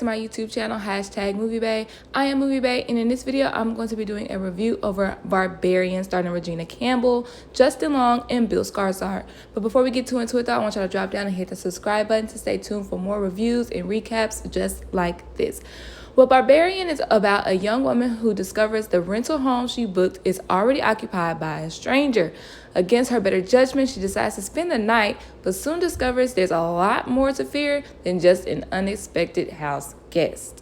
to my YouTube channel, #MovieBae. I am MovieBae, and in this video, I'm going to be doing a review over Barbarian, starring Regina Campbell, Justin Long, and Bill Skarsgård. But before we get too into it, though, I want y'all to drop down and hit the subscribe button to stay tuned for more reviews and recaps just like this. Well, Barbarian is about a young woman who discovers the rental home she booked is already occupied by a stranger. Against her better judgment, she decides to spend the night, but soon discovers there's a lot more to fear than just an unexpected house guest.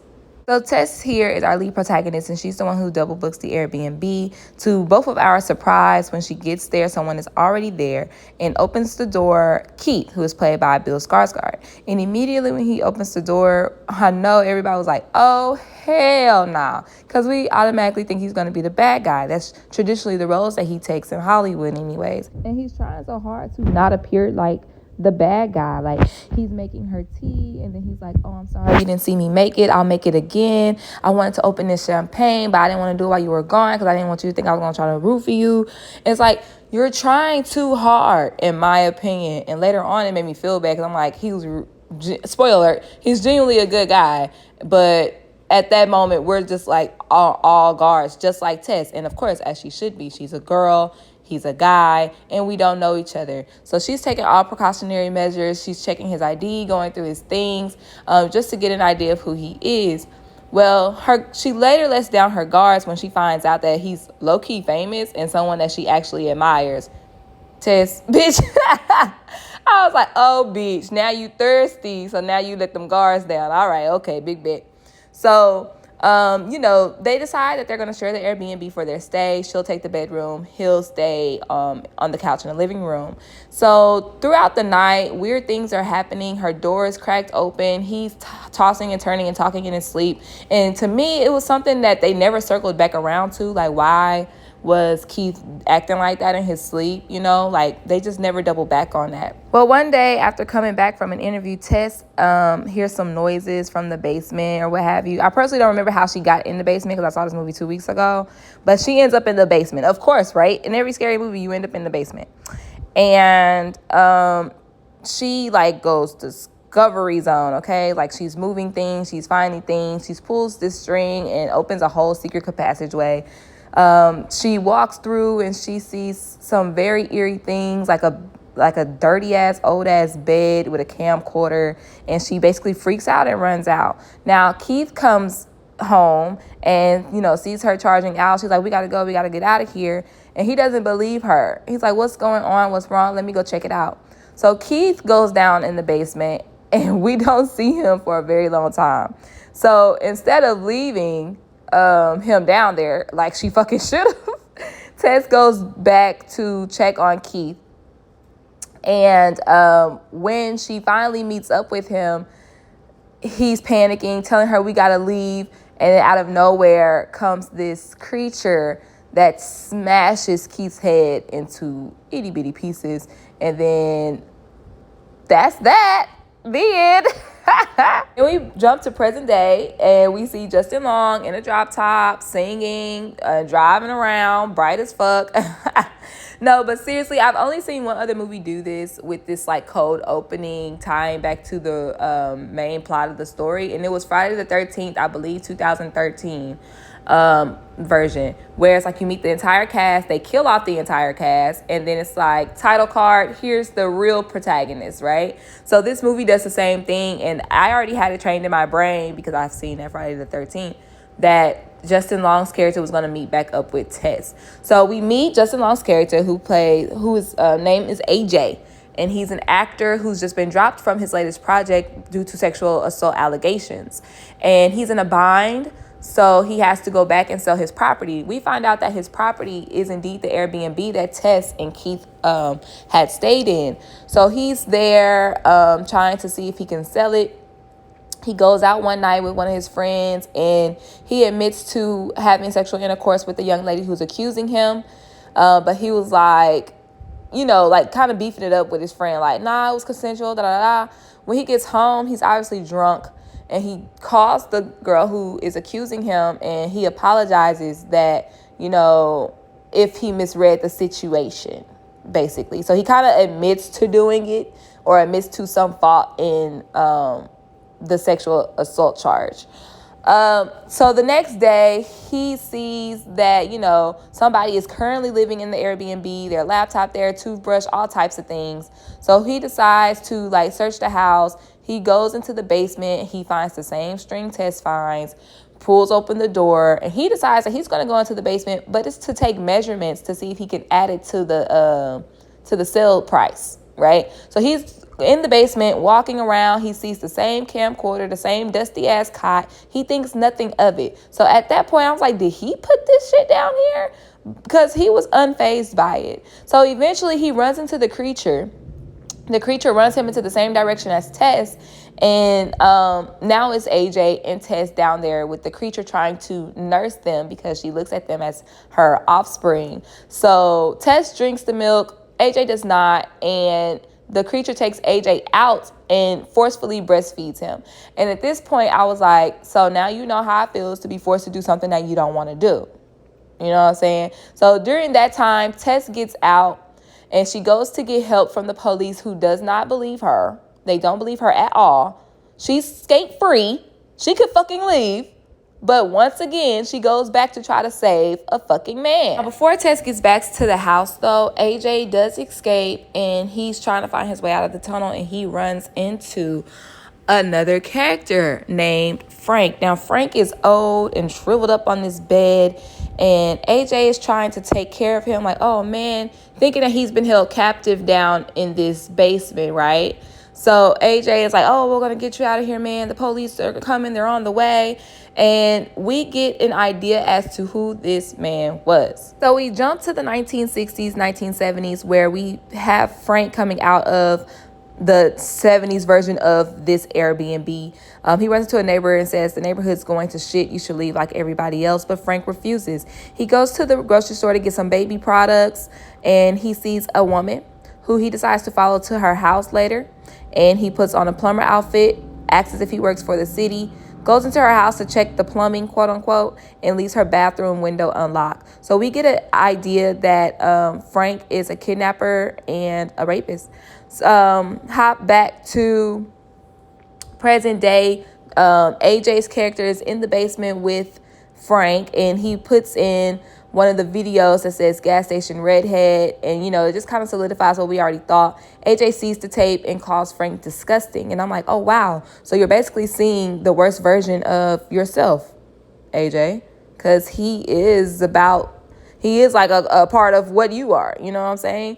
So Tess here is our lead protagonist, and she's the one who double books the Airbnb. To both of our surprise, when she gets there, someone is already there and opens the door, Keith, who is played by Bill Skarsgård. And immediately when he opens the door, I know everybody was like, oh, hell nah. Because we automatically think he's going to be the bad guy. That's traditionally the roles that he takes in Hollywood anyways. And he's trying so hard to not appear like the bad guy. Like, he's making her tea, and then he's like, oh, I'm sorry you didn't see me make it. I'll make it again. I wanted to open this champagne, but I didn't want to do it while you were gone because I didn't want you to think I was going to try to root for you. It's like, you're trying too hard, in my opinion. And later on, it made me feel bad because I'm like, spoiler alert, he's genuinely a good guy. But at that moment, we're just like all guards, just like Tess. And of course, as she should be, she's a girl. He's a guy, and we don't know each other. So she's taking all precautionary measures. She's checking his ID, going through his things, just to get an idea of who he is. Well, she later lets down her guards when she finds out that he's low-key famous and someone that she actually admires. Tess, bitch. I was like, oh, bitch, now you thirsty, so now you let them guards down. All right, okay, big bet. So they decide that they're going to share the Airbnb for their stay. She'll take the bedroom. He'll stay on the couch in the living room. So throughout the night, weird things are happening. Her door is cracked open. He's tossing and turning and talking in his sleep. And to me, it was something that they never circled back around to. Like, why was Keith acting like that in his sleep? Like, they just never double back on that. Well, one day after coming back from an interview, Tess hears some noises from the basement or what have you. I personally don't remember how she got in the basement because I saw this movie 2 weeks ago, but she ends up in the basement, of course, right? In every scary movie, you end up in the basement. And she goes to discovery zone, okay? Like, she's moving things, she's finding things. She pulls this string and opens a whole secret passageway. She walks through and she sees some very eerie things, like a dirty ass, old ass bed with a camcorder, and she basically freaks out and runs out. Now, Keith comes home and, sees her charging out. She's like, we gotta go, we gotta get out of here. And he doesn't believe her. He's like, what's going on? What's wrong? Let me go check it out. So Keith goes down in the basement and we don't see him for a very long time. So instead of leaving him down there like she fucking should have, Tess goes back to check on Keith. And when she finally meets up with him, he's panicking, telling her we gotta leave. And then out of nowhere comes this creature that smashes Keith's head into itty bitty pieces. And then that's that. The end. And we jump to present day, and we see Justin Long in a drop top, singing, driving around, bright as fuck. No, but seriously, I've only seen one other movie do this with this cold opening, tying back to the main plot of the story, and it was Friday the 13th, I believe, 2013 version, where it's you meet the entire cast, they kill off the entire cast, and then it's title card, here's the real protagonist, right? So this movie does the same thing, and I already had it trained in my brain because I've seen that Friday the 13th that Justin Long's character was going to meet back up with Tess. So we meet Justin Long's character whose name is AJ, and he's an actor who's just been dropped from his latest project due to sexual assault allegations, and he's in a bind. So he has to go back and sell his property. We find out that his property is indeed the Airbnb that Tess and Keith had stayed in. So he's there trying to see if he can sell it. He goes out one night with one of his friends, and he admits to having sexual intercourse with the young lady who's accusing him. But he was kind of beefing it up with his friend. Nah, it was consensual, da-da-da. When he gets home, he's obviously drunk. And he calls the girl who is accusing him, and he apologizes that, if he misread the situation, basically. So he kind of admits to doing it, or admits to some fault in the sexual assault charge. So the next day, he sees that, somebody is currently living in the Airbnb, their laptop there, toothbrush, all types of things. So he decides to search the house. He goes into the basement. He finds the same string Tess finds, pulls open the door, and he decides that he's going to go into the basement, but it's to take measurements to see if he can add it to the sale price, right? So he's in the basement, walking around. He sees the same camcorder, the same dusty ass cot. He thinks nothing of it. So at that point, I was like, did he put this shit down here? Because he was unfazed by it. So eventually he runs into the creature. The creature runs him into the same direction as Tess. And now it's AJ and Tess down there with the creature trying to nurse them because she looks at them as her offspring. So Tess drinks the milk. AJ does not. And the creature takes AJ out and forcefully breastfeeds him. And at this point, I was like, so now you know how it feels to be forced to do something that you don't want to do. You know what I'm saying? So during that time, Tess gets out and she goes to get help from the police, who does not believe her. They don't believe her at all. She's skate free. She could fucking leave. But once again, she goes back to try to save a fucking man. Now, before Tess gets back to the house, though, AJ does escape, and he's trying to find his way out of the tunnel, and he runs into another character named Frank. Now, Frank is old and shriveled up on this bed, and AJ is trying to take care of him, like, oh, man, thinking that he's been held captive down in this basement, right? So AJ is like, oh, we're going to get you out of here, man. The police are coming. They're on the way. And we get an idea as to who this man was. So we jump to the 1960s, 1970s, where we have Frank coming out of the 70s version of this Airbnb. He runs into a neighbor and says, the neighborhood's going to shit. You should leave like everybody else. But Frank refuses. He goes to the grocery store to get some baby products, and he sees a woman who he decides to follow to her house later. And he puts on a plumber outfit, acts as if he works for the city, goes into her house to check the plumbing, quote unquote, and leaves her bathroom window unlocked. So we get an idea that Frank is a kidnapper and a rapist. Hop back to present day. AJ's character is in the basement with Frank, and he puts in one of the videos that says gas station redhead, and it just kind of solidifies what we already thought. AJ sees the tape and calls Frank disgusting, and I'm like, oh wow, so you're basically seeing the worst version of yourself, AJ, because he is like a part of what you are, you know what I'm saying?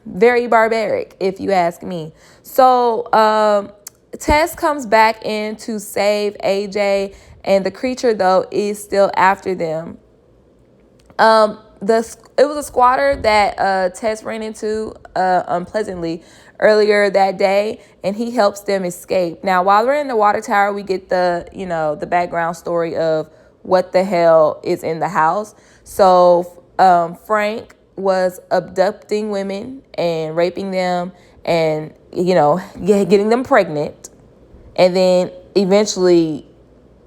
Very barbaric, if you ask me. So Tess comes back in to save AJ, and the creature though is still after them. It was a squatter that Tess ran into unpleasantly earlier that day, and he helps them escape. Now, while we're in the water tower, we get the background story of what the hell is in the house. So Frank was abducting women and raping them and getting them pregnant, and then eventually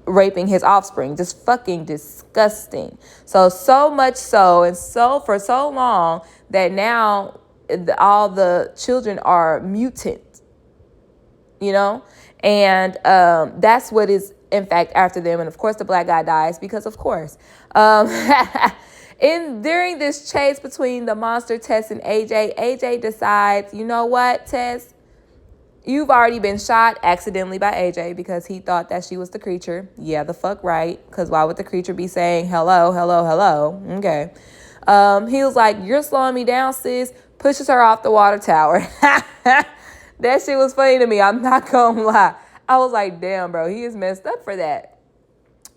raping his offspring. Just fucking disgusting. So much so, and so for so long that now all the children are mutant, and that's what is in fact after them. And of course the black guy dies because of course. During this chase between the monster Tess and AJ decides, you know what, Tess, you've already been shot accidentally by AJ because he thought that she was the creature. Yeah, the fuck right. Because why would the creature be saying hello, hello, hello? Okay. He was like, you're slowing me down, sis. Pushes her off the water tower. That shit was funny to me. I'm not gonna lie. I was like, damn, bro, he is messed up for that.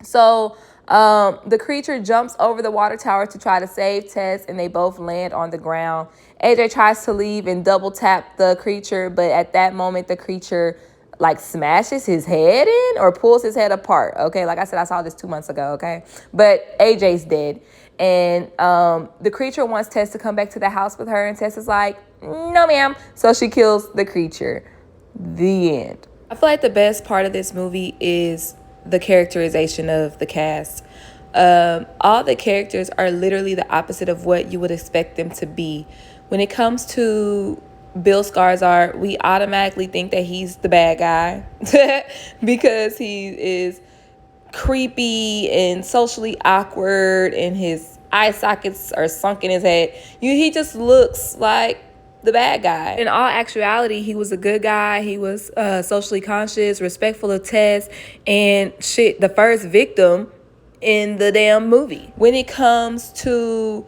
So the creature jumps over the water tower to try to save Tess, and they both land on the ground. AJ tries to leave and double tap the creature, but at that moment, the creature smashes his head in or pulls his head apart. Okay, like I said, I saw this 2 months ago. Okay, but AJ's dead, and the creature wants Tess to come back to the house with her, and Tess is like, no, ma'am. So she kills the creature. The end. I feel like the best part of this movie is the characterization of the cast. All the characters are literally the opposite of what you would expect them to be. When it comes to Bill Skarsgård, we automatically think that he's the bad guy because he is creepy and socially awkward and his eye sockets are sunk in his head. He just looks like the bad guy. In all actuality, he was a good guy. He was socially conscious, respectful of Tess, and the first victim in the damn movie. When it comes to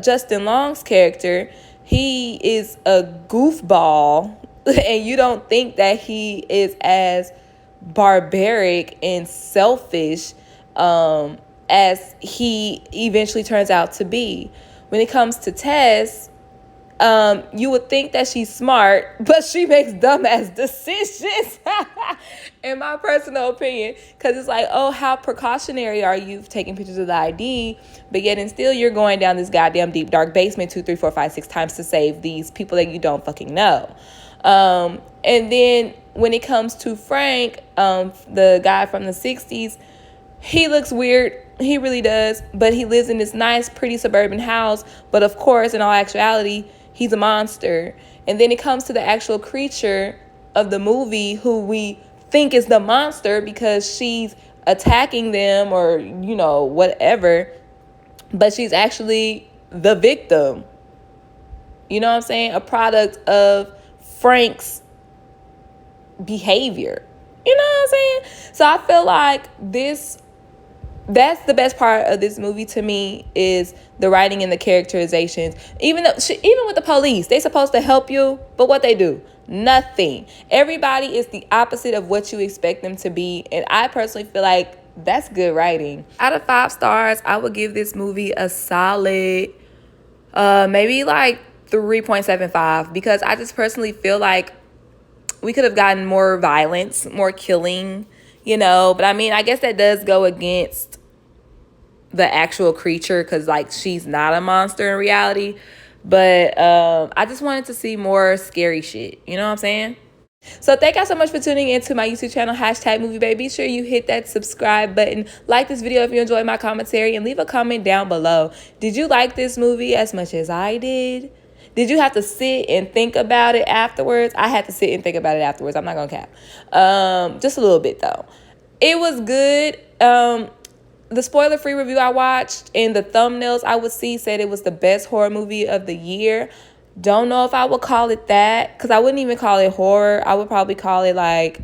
Justin Long's character, he is a goofball, and you don't think that he is as barbaric and selfish as he eventually turns out to be. When it comes to Tess, you would think that she's smart, but she makes dumbass decisions, in my personal opinion. Because it's like, oh, how precautionary are you taking pictures of the ID, but yet and still you're going down this goddamn deep dark basement 2, 3, 4, 5, 6 times to save these people that you don't fucking know. And then when it comes to Frank, the guy from the 60s, he looks weird. He really does. But he lives in this nice, pretty suburban house. But of course, in all actuality, he's a monster. And then it comes to the actual creature of the movie, who we think is the monster because she's attacking them or, whatever. But she's actually the victim. You know what I'm saying? A product of Frank's behavior. You know what I'm saying? So I feel like that's the best part of this movie to me, is the writing and the characterizations. Even with the police, they're supposed to help you, but what they do? Nothing. Everybody is the opposite of what you expect them to be. And I personally feel like that's good writing. Out of 5 stars, I would give this movie a solid, maybe like 3.75, because I just personally feel like we could have gotten more violence, more killing, but I mean, I guess that does go against the actual creature, because like she's not a monster in reality. But I just wanted to see more scary shit. You know what I'm saying? So thank y'all so much for tuning into my YouTube channel, #MovieBae. Be sure you hit that subscribe button, like this video if you enjoyed my commentary, and leave a comment down below. Did you like this movie as much as I did? Did you have to sit and think about it afterwards? I had to sit and think about it afterwards. I'm not gonna cap. Just a little bit though. It was good. The spoiler-free review I watched and the thumbnails I would see said it was the best horror movie of the year. Don't know if I would call it that, because I wouldn't even call it horror. I would probably call it like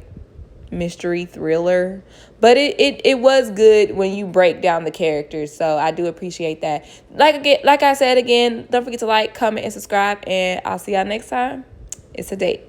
mystery thriller. But it was good when you break down the characters, so I do appreciate that. Like I said again, don't forget to like, comment, and subscribe, and I'll see y'all next time. It's a date.